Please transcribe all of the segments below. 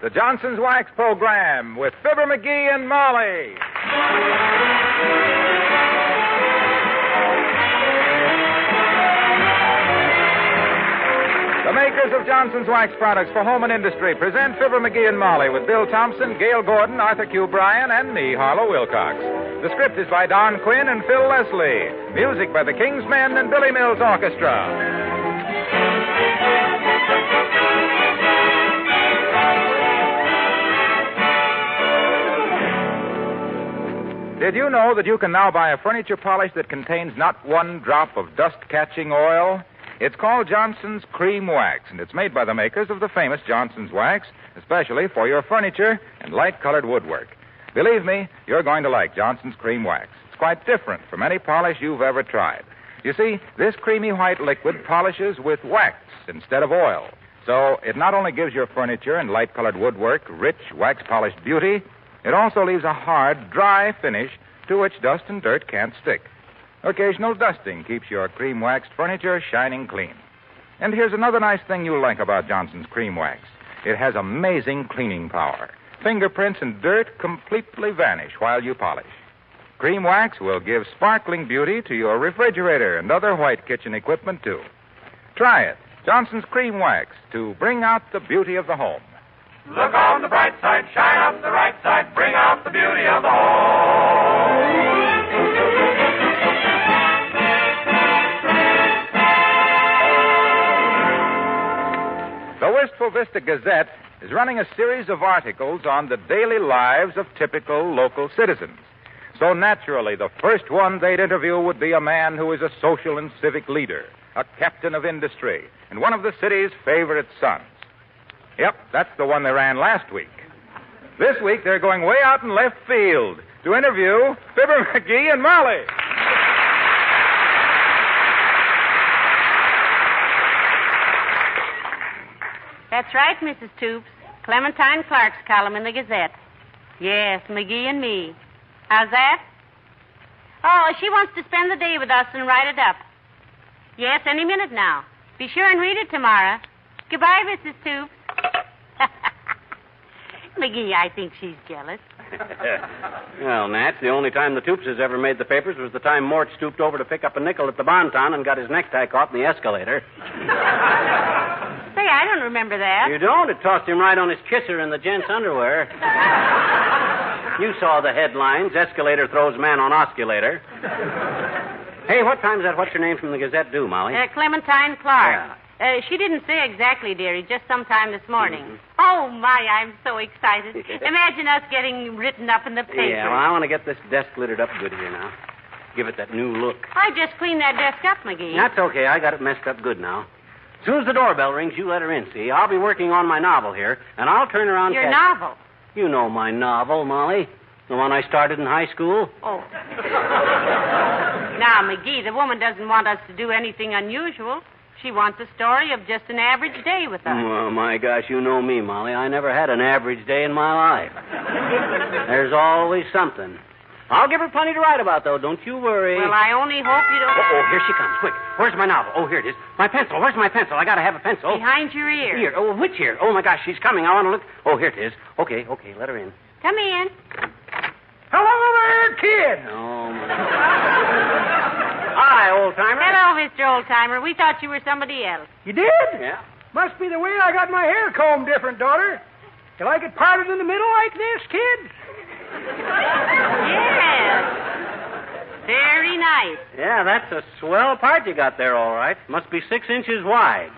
the Johnson's Wax Program with Fibber, McGee, and Molly. The makers of Johnson's Wax products for home and industry present Fibber, McGee, and Molly with Bill Thompson, Gail Gordon, Arthur Q. Bryan, and me, Harlow Wilcox. The script is by Don Quinn and Phil Leslie. Music by the King's Men and Billy Mills Orchestra. Did you know that you can now buy a furniture polish that contains not one drop of dust-catching oil? It's called Johnson's Cream Wax, and it's made by the makers of the famous Johnson's Wax, especially for your furniture and light-colored woodwork. Believe me, you're going to like Johnson's Cream Wax. It's quite different from any polish you've ever tried. You see, this creamy white liquid polishes with wax instead of oil. So it not only gives your furniture and light-colored woodwork rich, wax-polished beauty, it also leaves a hard, dry finish to which dust and dirt can't stick. Occasional dusting keeps your cream-waxed furniture shining clean. And here's another nice thing you'll like about Johnson's Cream Wax. It has amazing cleaning power. Fingerprints and dirt completely vanish while you polish. Cream Wax will give sparkling beauty to your refrigerator and other white kitchen equipment, too. Try it, Johnson's Cream Wax, to bring out the beauty of the home. Look on the bright side, shine up the right side, bring out the beauty of the home. The Wistful Vista Gazette is running a series of articles on the daily lives of typical local citizens. So naturally, the first one they'd interview would be a man who is a social and civic leader, a captain of industry, and one of the city's favorite sons. Yep, that's the one they ran last week. This week, they're going way out in left field to interview Fibber, McGee, and Molly. That's right, Mrs. Toops. Clementine Clark's column in the Gazette. Yes, McGee and me. How's that? Oh, she wants to spend the day with us and write it up. Yes, any minute now. Be sure and read it tomorrow. Goodbye, Mrs. Toops. McGee, I think she's jealous. Well, Nat, the only time the Toopses ever made the papers was the time Mort stooped over to pick up a nickel at the Bonton and got his necktie caught in the escalator. Say, I don't remember that. You don't? It tossed him right on his kisser in the gent's underwear. You saw the headlines. Escalator throws man on osculator. Hey, what time's that what's-her-name from the Gazette due, Molly? Clementine Clark. Yeah. She didn't say exactly, dearie, just sometime this morning. Mm-hmm. Oh, my, I'm so excited. Imagine us getting written up in the paper. Yeah, well, I want to get this desk littered up good here now. Give it that new look. I just cleaned that desk up, McGee. That's okay. I got it messed up good now. As soon as the doorbell rings, you let her in, see? I'll be working on my novel here, and I'll turn around... Your novel? You know my novel, Molly. The one I started in high school. Oh. Now, McGee, the woman doesn't want us to do anything unusual. She wants a story of just an average day with us. Oh, my gosh, you know me, Molly. I never had an average day in my life. There's always something. I'll give her plenty to write about, though. Don't you worry. Well, I only hope you don't... Oh, here she comes. Quick. Where's my novel? Oh, here it is. My pencil. Where's my pencil? I got to have a pencil. Behind your ear. Ear. Oh, which ear? Oh, my gosh, she's coming. I want to look. Oh, here it is. Okay, let her in. Come in. Hello there, kid. Oh, my... Hi, old-timer. Hello, Mr. Old-Timer. We thought you were somebody else. You did? Yeah. Must be the way I got my hair combed different, daughter. You like it parted in the middle like this, kid? Yes. Very nice. Yeah, that's a swell part you got there, all right. Must be 6 inches wide.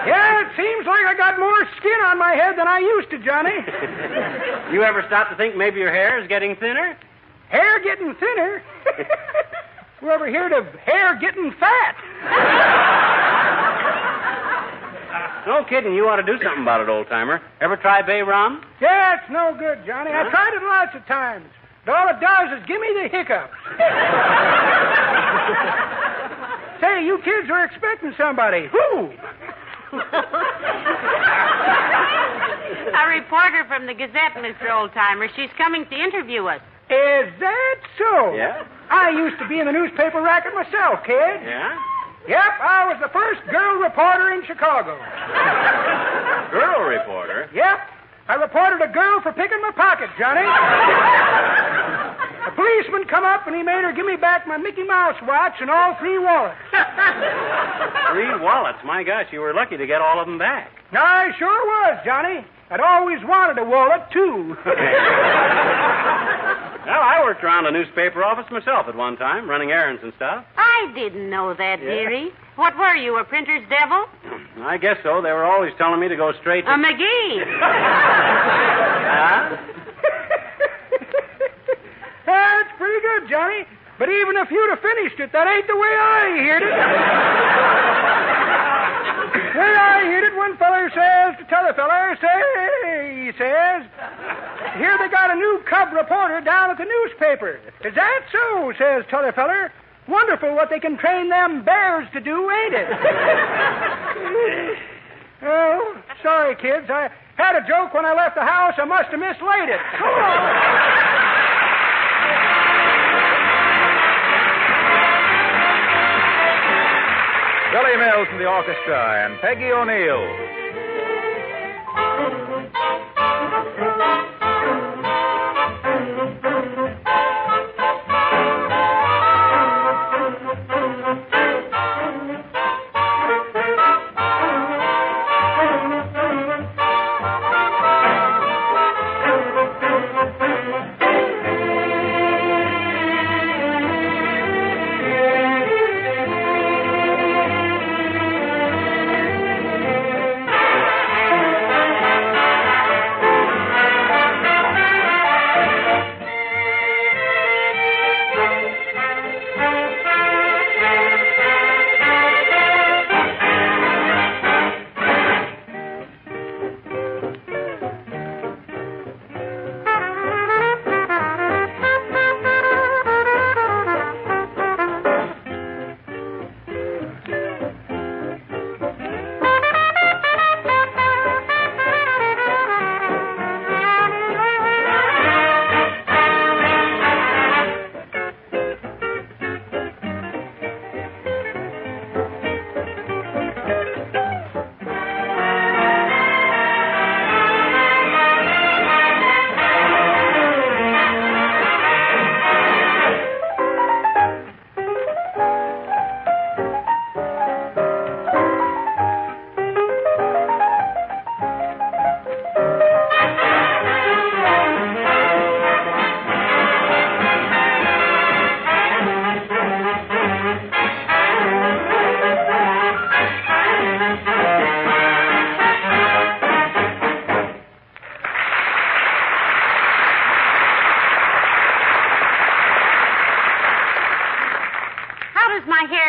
Yeah, it seems like I got more skin on my head than I used to, Johnny. You ever stop to think maybe your hair is getting thinner? Hair getting thinner? Who ever heard of hair getting fat? No kidding. You ought to do something about it, old-timer. Ever try bay rum? Yeah, it's no good, Johnny. Huh? I tried it lots of times. But all it does is give me the hiccups. Say, you kids were expecting somebody. Who? A reporter from the Gazette, Mr. Oldtimer. She's coming to interview us. Is that so? Yeah. I used to be in the newspaper racket myself, kid. Yeah? Yep, I was the first girl reporter in Chicago. Girl reporter? Yep. I reported a girl for picking my pocket, Johnny. A policeman come up and he made her give me back my Mickey Mouse watch and all 3 wallets. 3 wallets? My gosh, you were lucky to get all of them back. I sure was, Johnny. I'd always wanted a wallet, too. Well, I worked around a newspaper office myself at one time, running errands and stuff. I didn't know that, dearie. What were you, a printer's devil? I guess so. They were always telling me to go straight to... McGee. Huh? That's pretty good, Johnny. But even if you'd have finished it, that ain't the way I heard it. The way I heard it, one feller says to t'other feller, he says, here they got a new cub reporter down at the newspaper. Is that so, says t'other feller. Wonderful what they can train them bears to do, ain't it? Oh, sorry, kids. I had a joke when I left the house. I must have mislaid it. So long. Billy Mills and the orchestra and Peggy O'Neill.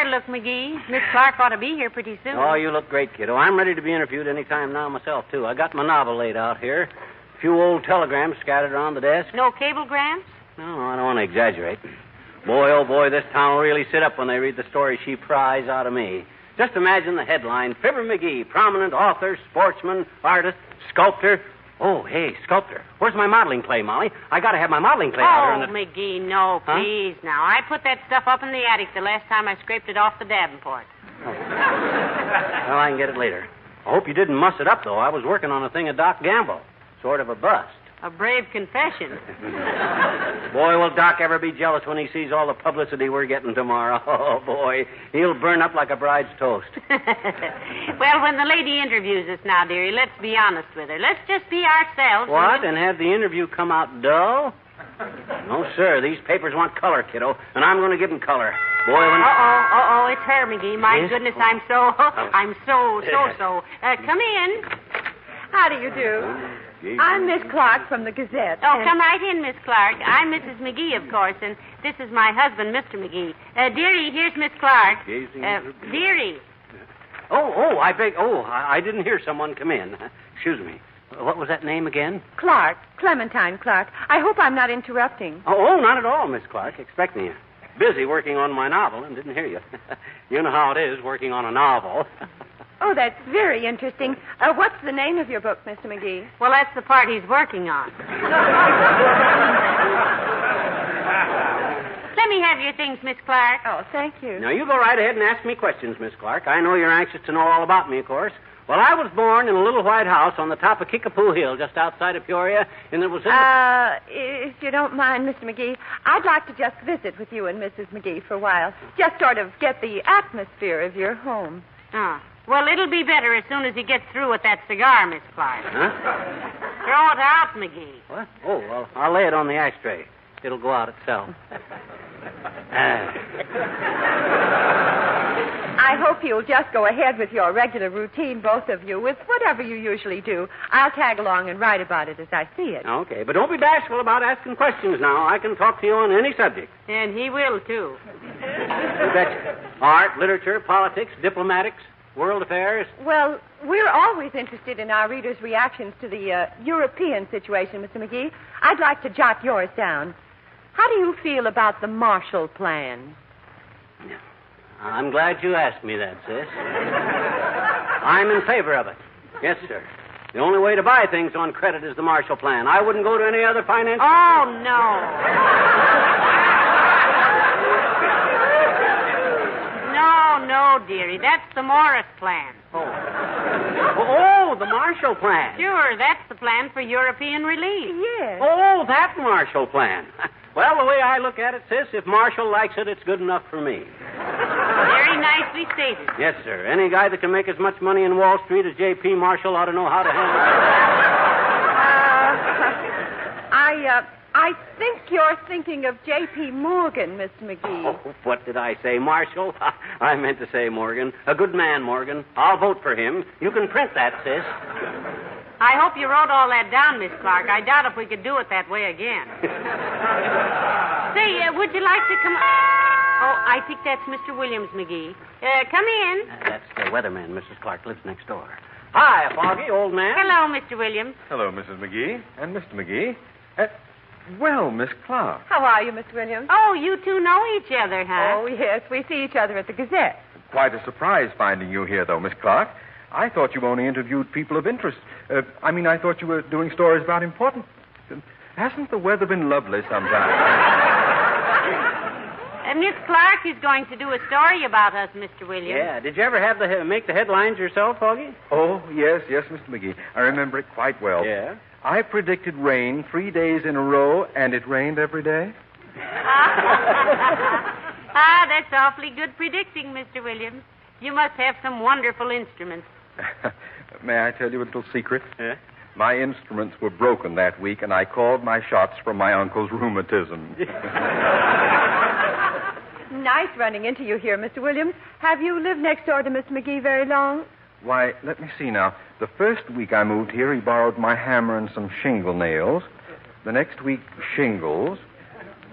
Look, McGee, Miss Clark ought to be here pretty soon. Oh, you look great, kiddo. I'm ready to be interviewed any time now myself, too. I got my novel laid out here. A few old telegrams scattered around the desk. No cablegrams? No, I don't want to exaggerate. Boy, oh boy, this town will really sit up when they read the story she pries out of me. Just imagine the headline, Fibber McGee, prominent author, sportsman, artist, sculptor. Oh, hey, sculptor. Where's my modeling clay, Molly? I got to have my modeling clay out here. McGee, no, please, now. I put that stuff up in the attic the last time I scraped it off the Davenport. Oh. Well, I can get it later. I hope you didn't muss it up, though. I was working on a thing of Doc Gamble. Sort of a bust. A brave confession. Boy, will Doc ever be jealous when he sees all the publicity we're getting tomorrow. Oh, boy. He'll burn up like a bride's toast. Well, when the lady interviews us now, dearie, let's be honest with her. Let's just be ourselves. What? And have the interview come out dull? No, sir. These papers want color, kiddo, and I'm going to give them color. Boy, when... Uh-oh, it's her, McGee. My Yes? goodness, I'm so... Come in. How do you do? I'm Miss Clark from the Gazette. Oh, come right in, Miss Clark. I'm Mrs. McGee, of course, and this is my husband, Mr. McGee. Dearie, here's Miss Clark. Dearie. I didn't hear someone come in. Excuse me. What was that name again? Clark. Clementine Clark. I hope I'm not interrupting. Oh, not at all, Miss Clark. Expecting you. Busy working on my novel and didn't hear you. You know how it is working on a novel. Oh, that's very interesting. What's the name of your book, Mr. McGee? Well, that's the part he's working on. Let me have your things, Miss Clark. Oh, thank you. Now, you go right ahead and ask me questions, Miss Clark. I know you're anxious to know all about me, of course. Well, I was born in a little white house on the top of Kickapoo Hill, just outside of Peoria, and it was in if you don't mind, Mr. McGee, I'd like to just visit with you and Mrs. McGee for a while. Just sort of get the atmosphere of your home. Oh. Well, it'll be better as soon as he gets through with that cigar, Miss Clark. Huh? Throw it out, McGee. What? Oh, well, I'll lay it on the ashtray. It'll go out itself. I hope you'll just go ahead with your regular routine, both of you, with whatever you usually do. I'll tag along and write about it as I see it. Okay, but don't be bashful about asking questions now. I can talk to you on any subject. And he will, too. You betcha. Art, literature, politics, diplomatics, world affairs. Well, we're always interested in our readers' reactions to the European situation, Mr. McGee. I'd like to jot yours down. How do you feel about the Marshall Plan? I'm glad you asked me that, sis. I'm in favor of it. Yes, sir. The only way to buy things on credit is the Marshall Plan. I wouldn't go to any other finance... Oh, no. No, dearie. That's the Morris Plan. Oh, the Marshall Plan. Sure, that's the plan for European relief. Yes. Oh, that Marshall Plan. Well, the way I look at it, sis, if Marshall likes it, it's good enough for me. Very nicely stated. Yes, sir. Any guy that can make as much money in Wall Street as J.P. Marshall ought to know how to handle it. I think you're thinking of J.P. Morgan, Mr. McGee. Oh, what did I say, Marshall? I meant to say Morgan. A good man, Morgan. I'll vote for him. You can print that, sis. I hope you wrote all that down, Miss Clark. I doubt if we could do it that way again. Say, would you like to come... Oh, I think that's Mr. Williams, McGee. Come in. That's the weatherman. Mrs. Clark lives next door. Hi, Foggy, old man. Hello, Mr. Williams. Hello, Mrs. McGee. And Mr. McGee. Well, Miss Clark. How are you, Miss Williams? Oh, you two know each other, huh? Oh, yes. We see each other at the Gazette. Quite a surprise finding you here, though, Miss Clark. I thought you only interviewed people of interest. I thought you were doing stories about important... Hasn't the weather been lovely sometimes? Miss Clark is going to do a story about us, Mr. Williams. Yeah. Did you ever make the headlines yourself, Foggy? Oh, yes, Mr. McGee. I remember it quite well. Yeah? I predicted rain 3 days in a row, and it rained every day. That's awfully good predicting, Mr. Williams. You must have some wonderful instruments. May I tell you a little secret? Yeah? My instruments were broken that week, and I called my shots from my uncle's rheumatism. Nice running into you here, Mr. Williams. Have you lived next door to Miss McGee very long? Why, let me see now. The first week I moved here, he borrowed my hammer and some shingle nails. The next week, shingles.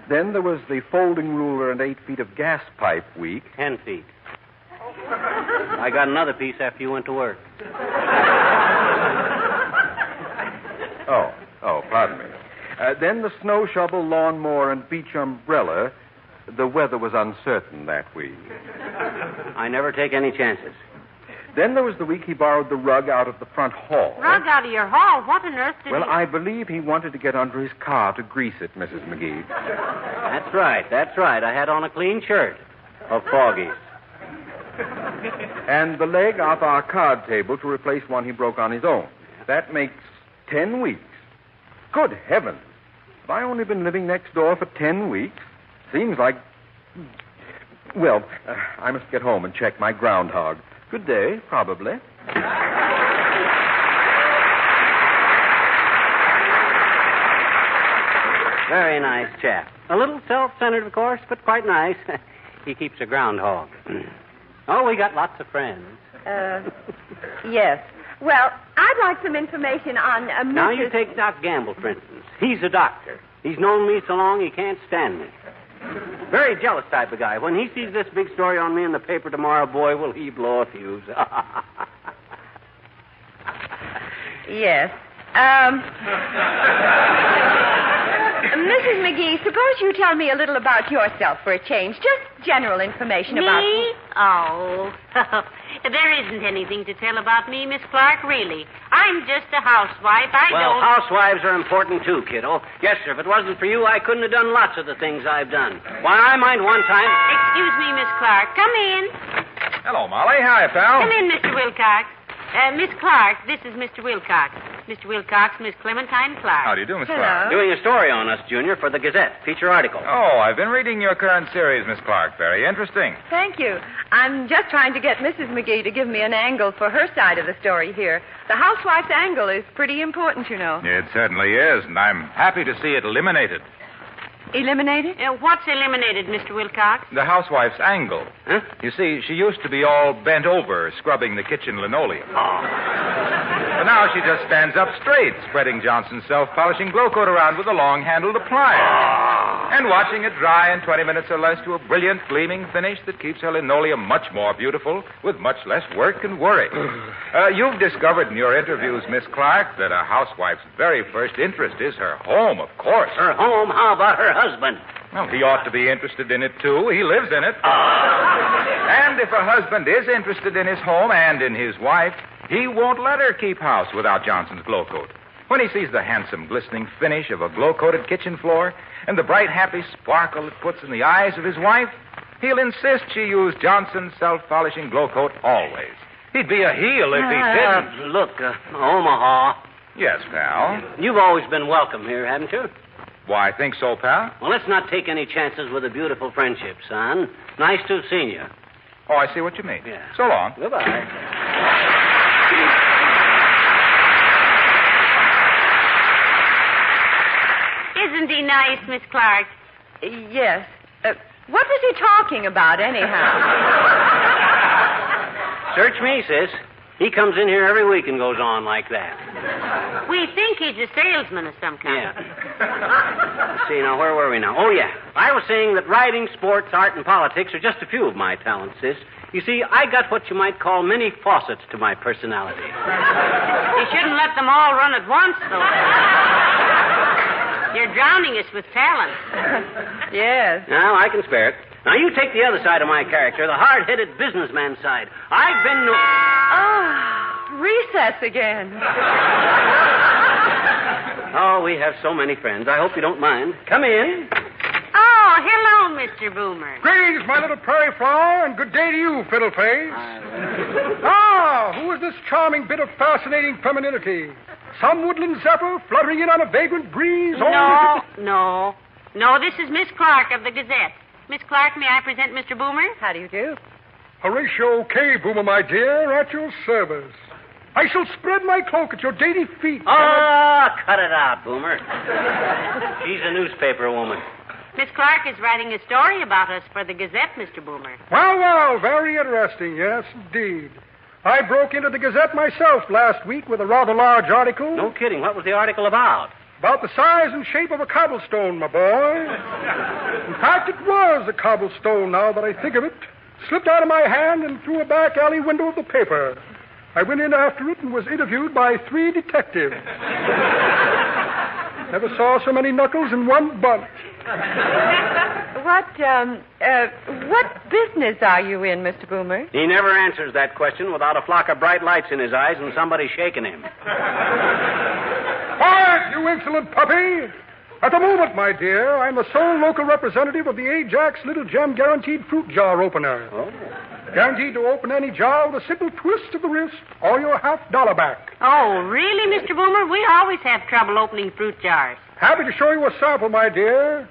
Then there was the folding ruler and 8 feet of gas pipe week. 10 feet. I got another piece after you went to work. Oh, pardon me. Then the snow shovel, lawnmower, and beach umbrella. The weather was uncertain that week. I never take any chances. Then there was the week he borrowed the rug out of the front hall. Rug out of your hall? What on earth did Well, he... I believe he wanted to get under his car to grease it, Mrs. McGee. That's right. I had on a clean shirt of Foggy's. And the leg off our card table to replace one he broke on his own. That makes 10 weeks. Good heavens. Have I only been living next door for 10 weeks? Seems like... Well, I must get home and check my groundhog. Good day, probably. Very nice chap. A little self-centered, of course, but quite nice. He keeps a groundhog. Oh, we got lots of friends. Yes. Well, I'd like some information on Mrs... Now, you take Doc Gamble, for instance. He's a doctor. He's known me so long he can't stand me. Very jealous type of guy. When he sees this big story on me in the paper tomorrow, boy, will he blow a fuse. Yes. Mrs. McGee, suppose you tell me a little about yourself for a change. Just general information about... Me? Oh. There isn't anything to tell about me, Miss Clark, really. I'm just a housewife. Housewives are important, too, kiddo. Yes, sir. If it wasn't for you, I couldn't have done lots of the things I've done. Why, I mind one time... Excuse me, Miss Clark. Come in. Hello, Molly. Hi, pal. Come in, Mr. Wilcox. Miss Clark, this is Mr. Wilcox. Mr. Wilcox, Miss Clementine Clark. How do you do, Miss Hello. Clark? Doing a story on us, Junior, for the Gazette. Feature article. Oh, I've been reading your current series, Miss Clark. Very interesting. Thank you. I'm just trying to get Mrs. McGee to give me an angle for her side of the story here. The housewife's angle is pretty important, you know. It certainly is, and I'm happy to see it eliminated. Eliminated? What's eliminated, Mr. Wilcox? The housewife's angle. Huh? You see, she used to be all bent over, scrubbing the kitchen linoleum. But now she just stands up straight, spreading Johnson's self-polishing glow coat around with a long-handled applier. And watching it dry in 20 minutes or less to a brilliant, gleaming finish that keeps her linoleum much more beautiful with much less work and worry. You've discovered in your interviews, Miss Clark, that a housewife's very first interest is her home, of course. Her home? How about her husband? Well, he ought to be interested in it, too. He lives in it. And if a husband is interested in his home and in his wife, he won't let her keep house without Johnson's glow coat. When he sees the handsome, glistening finish of a glow-coated kitchen floor and the bright, happy sparkle it puts in the eyes of his wife, he'll insist she use Johnson's self-polishing glow coat always. He'd be a heel if he didn't. Look, Omaha. Yes, pal. You've always been welcome here, haven't you? Why, I think so, pal. Well, let's not take any chances with a beautiful friendship, son. Nice to have seen you. Oh, I see what you mean. Yeah. So long. Goodbye. Isn't he nice, Miss Clark? Yes. What was he talking about, anyhow? Search me, sis. He comes in here every week and goes on like that. We think he's a salesman of some kind. Yeah. Let's see, now, where were we now? Oh, yeah. I was saying that writing, sports, art, and politics are just a few of my talents, sis. You see, I got what you might call many faucets to my personality. You shouldn't let them all run at once, though. You're drowning us with talent. Yes. Now, I can spare it. Now, you take the other side of my character, the hard-headed businessman side. I've been... Recess again. Oh, we have so many friends. I hope you don't mind. Come in. Oh, hello, Mr. Boomer. Greetings, my little prairie flower, and good day to you, fiddleface. Who is this charming bit of fascinating femininity? Some woodland zephyr fluttering in on a vagrant breeze? No, this is Miss Clark of the Gazette. Miss Clark, may I present Mr. Boomer? How do you do? Horatio K. Boomer, my dear, at your service. I shall spread my cloak at your dainty feet. Cut it out, Boomer. She's a newspaper woman. Miss Clark is writing a story about us for the Gazette, Mr. Boomer. Well, very interesting, yes, indeed. I broke into the Gazette myself last week with a rather large article. No kidding. What was the article about? About the size and shape of a cobblestone, my boy. In fact, it was a cobblestone, now that I think of it. Slipped out of my hand and through a back alley window of the paper. I went in after it and was interviewed by 3 detectives. Never saw so many knuckles in one bunch. What business are you in, Mr. Boomer? He never answers that question without a flock of bright lights in his eyes and somebody shaking him. Quiet, you insolent puppy! At the moment, my dear, I'm the sole local representative of the Ajax Little Gem Guaranteed Fruit Jar Opener. Oh. Guaranteed to open any jar with a simple twist of the wrist or your $50 back. Oh, really, Mr. Boomer? We always have trouble opening fruit jars. Happy to show you a sample, my dear.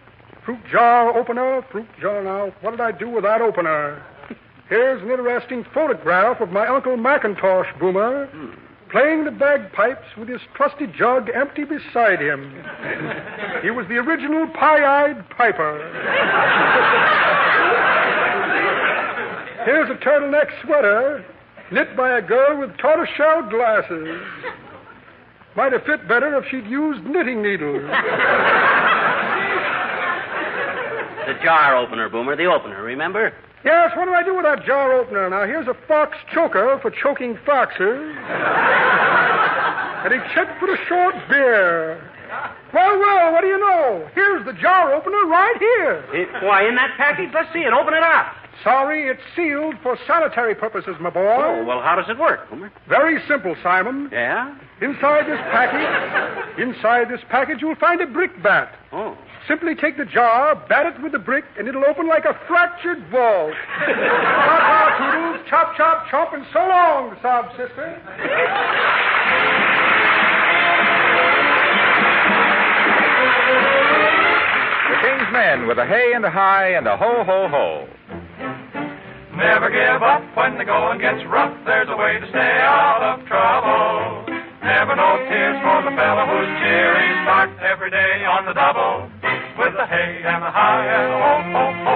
Fruit jar opener, fruit jar. Now, what did I do with that opener? Here's an interesting photograph of my Uncle Macintosh, Boomer, playing the bagpipes with his trusty jug empty beside him. He was the original pie-eyed piper. Here's a turtleneck sweater knit by a girl with tortoiseshell glasses. Might have fit better if she'd used knitting needles. The jar opener, Boomer, the opener, remember? Yes, what do I do with that jar opener? Now, here's a fox choker for choking foxes. And a check for a short beer. Well, what do you know? Here's the jar opener right here. Why, in that package? Let's see it. Open it up. Sorry, it's sealed for sanitary purposes, my boy. Oh, well, how does it work, Homer? Very simple, Simon. Yeah? Inside this package, you'll find a brick bat. Oh. Simply take the jar, bat it with the brick, and it'll open like a fractured vault. Ta-ta, Toodles, chop, chop, chop, and so long, sob sister. The King's Men with a hey and a hi and a ho, ho, ho. Never give up when the going gets rough. There's a way to stay out of trouble. Never no tears for the fellow who's cheery. Start every day on the double. With the hey and the hi and the ho, ho, ho.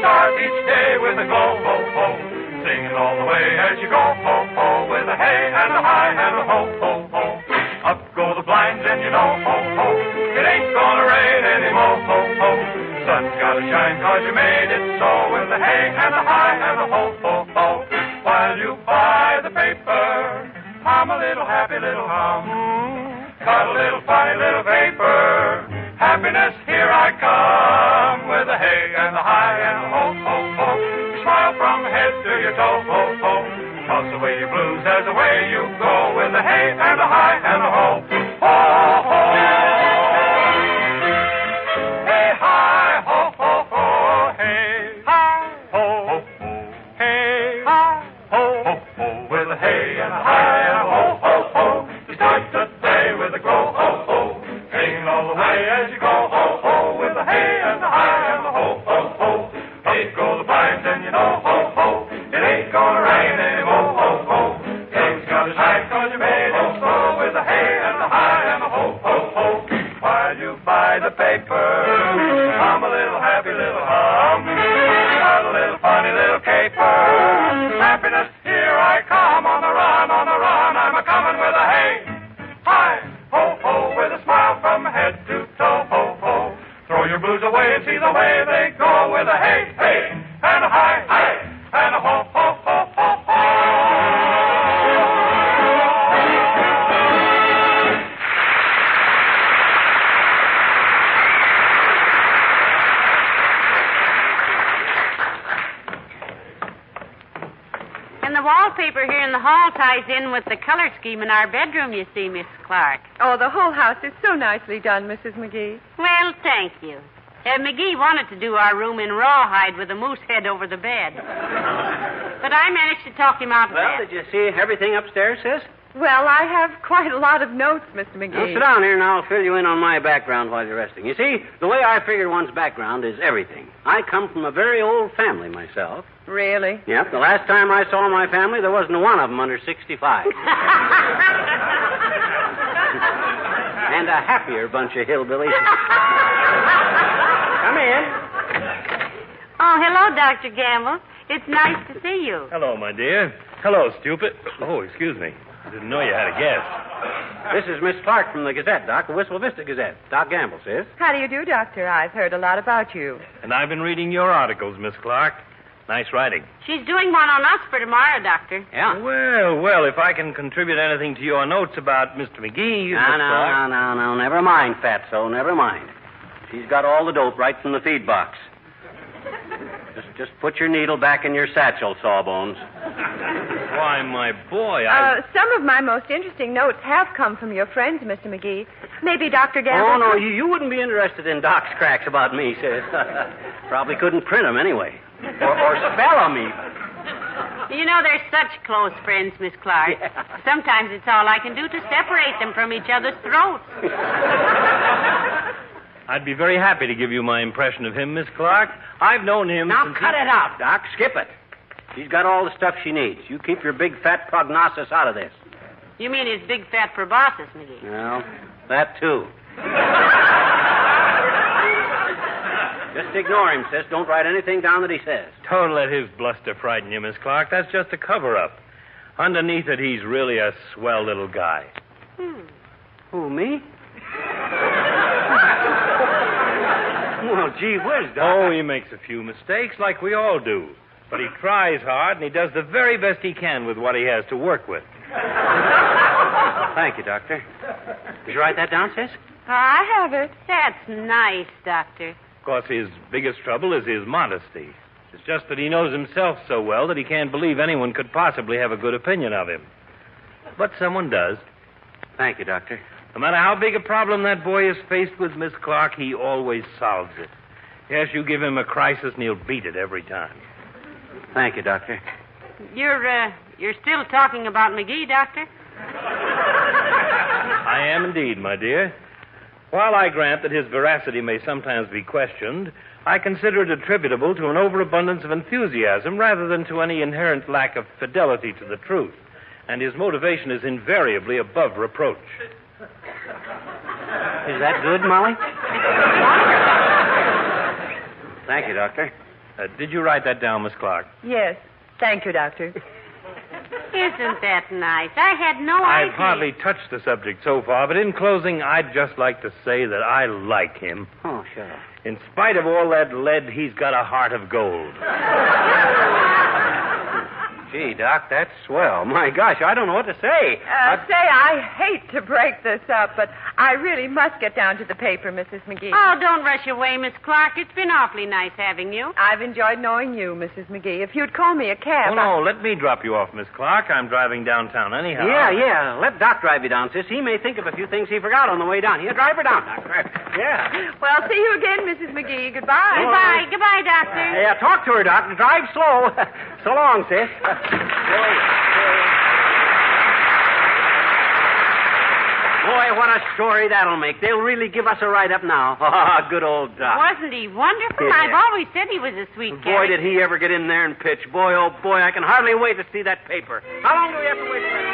Start each day with a glow, ho, ho. Singing all the way as you go, ho, ho. With a hey and a hi and a ho, ho, ho. Up go the blinds and you know, ho, ho. It ain't gonna rain anymore, ho, ho. Sun's gotta shine 'cause you made it so. With the hey and the hi and the ho, ho, ho. While you buy the paper, hum a little happy little hum. Cut a little funny little paper. Happiness, here I come. With the hey and the hi and the ho, ho, ho. Smile from head to your toe, ho, ho. Toss away your blues as away you go. With the hey and the hi and the ho, ho, ho. Hey, hi, ho, ho, ho. Hey, hi, ho, ho, ho. Hey, hi, ho, ho, ho. With a hey and a hi and a ho, ho, ho. You start the day with a glow, ho, ho. Singing all the way as you go, ho, ho. With a hey and a hi and a ho, ho, ho. Up go the blinds and you know, ho, ho. It ain't gonna rain anymore, ho, ho. Things gotta shine 'cause you made it so. With a hey and a hi and a ho, ho, ho. While you buy the paper, hum a little happy little hum. Got a little funny little caper. Happiness, here I come on the run, on the run. I'm a-coming with a hey, hi, ho, ho. With a smile from head to toe, ho, ho. Throw your blues away and see the way they go. With a hey, hey, and a hi, hi, and a ho, ho, ho, ho, ho. And the wallpaper here in the hall ties in with the color scheme in our bedroom, you see, Miss Clark. Oh, the whole house is so nicely done, Mrs. McGee. Well, thank you. McGee wanted to do our room in rawhide with a moose head over the bed. But I managed to talk him out of Well, that. did you see everything upstairs, sis? Well, I have quite a lot of notes, Mr. Now, McGee. sit down here and I'll fill you in on my background while you're resting. You see, the way I figure one's background is everything. I come from a very old family myself. Really? Yep, the last time I saw my family, there wasn't one of them under 65. And a happier bunch of hillbillies. Come in. Oh, hello, Dr. Gamble. It's nice to see you. Hello, my dear. Hello, stupid. Oh, excuse me. I didn't know you had a guest. This is Miss Clark from the Gazette, Doc, the Whistle Vista Gazette. Doc Gamble says. How do you do, Doctor? I've heard a lot about you. And I've been reading your articles, Miss Clark. Nice writing. She's doing one on us for tomorrow, Doctor. Yeah. Well, if I can contribute anything to your notes about Mr. McGee... Miss Clark... No. Never mind, Fatso. Never mind. She's got all the dope right from the feed box. Just put your needle back in your satchel, Sawbones. Why, my boy, Some of my most interesting notes have come from your friends, Mr. McGee. Maybe Dr. Gamble... Oh, no, you wouldn't be interested in Doc's cracks about me, sis. Probably couldn't print them anyway. Or spell them even. You know, they're such close friends, Miss Clark. Yeah. Sometimes it's all I can do to separate them from each other's throats. I'd be very happy to give you my impression of him, Miss Clark. I've known him Now since... cut it out, Doc. Skip it. She's got all the stuff she needs. You keep your big fat prognosis out of this. You mean his big fat proboscis, McGee? Well, that too. Just ignore him, sis. Don't write anything down that he says. Don't let his bluster frighten you, Miss Clark. That's just a cover-up. Underneath it, he's really a swell little guy. Who, me? Well, gee whiz, Doc. Oh, he makes a few mistakes, like we all do. But he tries hard, and he does the very best he can with what he has to work with. Thank you, Doctor. Did you write that down, sis? I have it. That's nice, Doctor. Of course, his biggest trouble is his modesty. It's just that he knows himself so well that he can't believe anyone could possibly have a good opinion of him. But someone does. Thank you, Doctor. No matter how big a problem that boy is faced with, Miss Clark, he always solves it. Yes, you give him a crisis and he'll beat it every time. Thank you, Doctor. You're still talking about McGee, Doctor? I am indeed, my dear. While I grant that his veracity may sometimes be questioned, I consider it attributable to an overabundance of enthusiasm rather than to any inherent lack of fidelity to the truth. And his motivation is invariably above reproach. Is that good, Molly? Thank you, Doctor. Did you write that down, Miss Clark? Yes. Thank you, Doctor. Isn't that nice? I had no idea. I've hardly touched the subject so far, but in closing, I'd just like to say that I like him. Oh, sure. In spite of all that lead, he's got a heart of gold. Gee, Doc, that's swell. My gosh, I don't know what to say. I hate to break this up, but I really must get down to the paper, Mrs. McGee. Oh, don't rush away, Miss Clark. It's been awfully nice having you. I've enjoyed knowing you, Mrs. McGee. If you'd call me a cab... Oh, no, let me drop you off, Miss Clark. I'm driving downtown anyhow. Yeah. Let Doc drive you down, sis. He may think of a few things he forgot on the way down. Here, drive her down, Doctor. Yeah. Well, see you again, Mrs. McGee. Goodbye. Goodbye. Goodbye, Doctor. Yeah, talk to her, Doc, and drive slow. So long, sis. Boy, what a story that'll make. They'll really give us a write-up now. Ah, good old Doc. Wasn't he wonderful? Yeah. I've always said he was a sweet Boy, character. did he ever get in there and pitch. Boy, oh boy, I can hardly wait to see that paper. How long do we have to wait for that?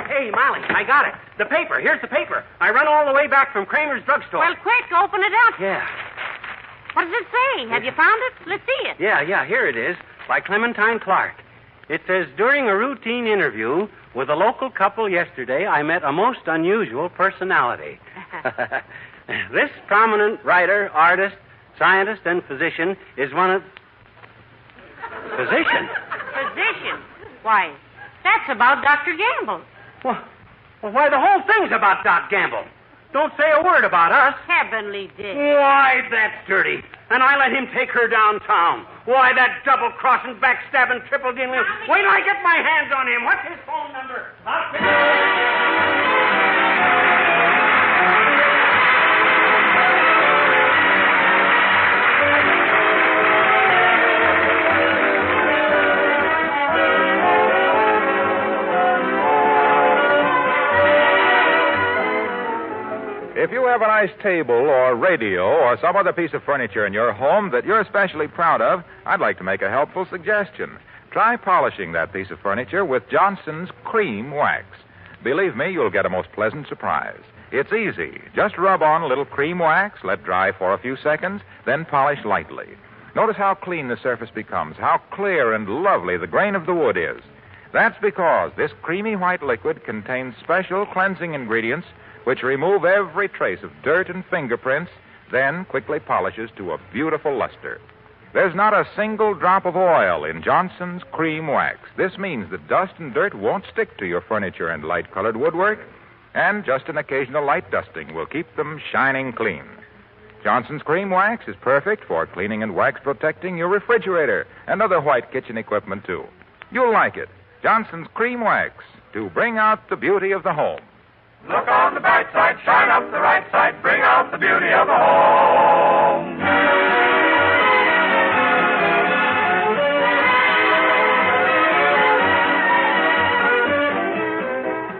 Hey, Molly, I got it. The paper. Here's the paper. I run all the way back from Kramer's drugstore. Well, quick, open it up. Yeah. What does it say? Have you found it? Let's see it. Yeah, here it is, by Clementine Clark. It says, during a routine interview with a local couple yesterday, I met a most unusual personality. This prominent writer, artist, scientist, and physician is one of... Physician? Physician? Why, that's about Dr. Gamble. Well, why, the whole thing's about Doc Gamble. Don't say a word about us. Heavenly Dick. Why, that's dirty. And I let him take her downtown. Why, that double-crossing, backstabbing, triple-dealing... Wait till I get my hands on him. What's his phone number? I'll pick it up. If you have a nice table or radio or some other piece of furniture in your home that you're especially proud of, I'd like to make a helpful suggestion. Try polishing that piece of furniture with Johnson's Cream Wax. Believe me, you'll get a most pleasant surprise. It's easy. Just rub on a little cream wax, let dry for a few seconds, then polish lightly. Notice how clean the surface becomes, how clear and lovely the grain of the wood is. That's because this creamy white liquid contains special cleansing ingredients which remove every trace of dirt and fingerprints, then quickly polishes to a beautiful luster. There's not a single drop of oil in Johnson's Cream Wax. This means that dust and dirt won't stick to your furniture and light-colored woodwork, and just an occasional light dusting will keep them shining clean. Johnson's Cream Wax is perfect for cleaning and wax protecting your refrigerator and other white kitchen equipment, too. You'll like it. Johnson's Cream Wax, to bring out the beauty of the home. Look on the bright side, shine up the right side, bring out the beauty of the home.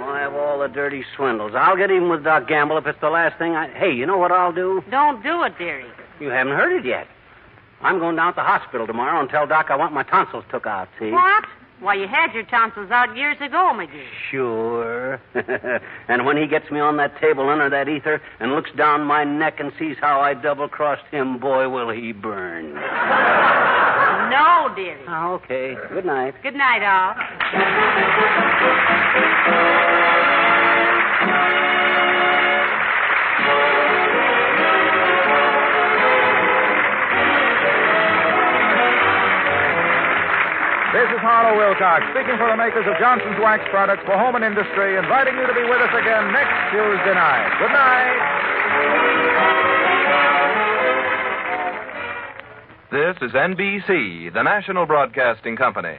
I have all the dirty swindles. I'll get even with Doc Gamble if it's the last thing I... Hey, you know what I'll do? Don't do it, dearie. You haven't heard it yet. I'm going down to the hospital tomorrow and tell Doc I want my tonsils took out, see? What? Why, you had your tonsils out years ago, McGee. Sure. And when he gets me on that table under that ether and looks down my neck and sees how I double-crossed him, boy, will he burn. No, dearie. Oh, okay. Good night. Good night, all. Marlowe Wilcox, speaking for the makers of Johnson's Wax Products for home and industry, inviting you to be with us again next Tuesday night. Good night. This is NBC, the national broadcasting company.